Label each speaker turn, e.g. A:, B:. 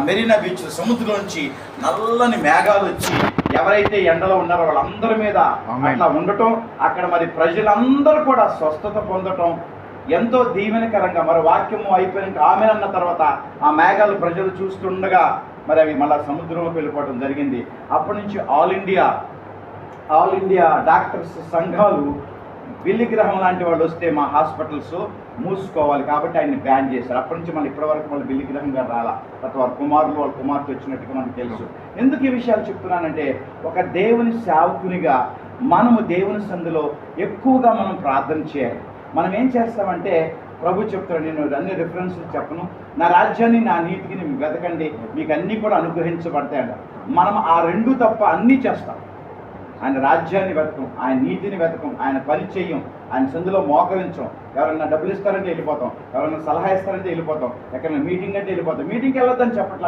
A: Marina beach సముద్రం నుంచి నల్లని మేఘాలు వచ్చి ఎవరైతే ఎండలో ఉన్నారో వాళ్ళందరి మీద అట్లా ఉండటం, అక్కడ మరి ప్రజలందరూ కూడా స్వస్థత పొందటం ఎంతో దీవెనకరంగా. మరి వాక్యము అయిపోయినాక ఆమె అన్న తర్వాత ఆ మేఘాలు ప్రజలు చూస్తుండగా మరి అవి మళ్ళీ సముద్రంలోకి వెళ్ళిపోవడం జరిగింది. అప్పటి నుంచి ఆల్ ఇండియా డాక్టర్స్ సంఘాలు బిల్లిగ్రహం లాంటి వాళ్ళు వస్తే మా హాస్పిటల్స్ మూసుకోవాలి కాబట్టి ఆయన్ని బ్యాన్ చేశారు. అప్పటి నుంచి మళ్ళీ ఇప్పటివరకు మళ్ళీ బిల్లిగ్రహం గారు రాలా. తర్వాత వారి కుమార్తె వచ్చినట్టుగా మనకు తెలుసు. ఎందుకు ఈ విషయాలు చెప్తున్నానంటే, ఒక దేవుని సేవకునిగా మనము దేవుని సందులో ఎక్కువగా మనం ప్రార్థన చేయాలి. మనం ఏం చేస్తామంటే, ప్రభు చెప్తాడు, నేను అన్ని రిఫరెన్స్లు చెప్పను, నా రాజ్యాన్ని నా నీతిని వెతకండి, మీకు అన్నీ కూడా అనుగ్రహించబడతాయంట. మనం ఆ రెండు తప్ప అన్నీ చేస్తాం. ఆయన రాజ్యాన్ని వెతకం, ఆయన నీతిని వెతకం, ఆయన పని చెయ్యం, ఆయన సందులో మోకరించం. ఎవరైనా డబ్బులు ఇస్తారంటే వెళ్ళిపోతాం, ఎవరైనా సలహా ఇస్తారంటే వెళ్ళిపోతాం, ఎక్కడైనా మీటింగ్ అంటే వెళ్ళిపోతాం. మీటింగ్కి వెళ్ళొద్దని చెప్పట్లా.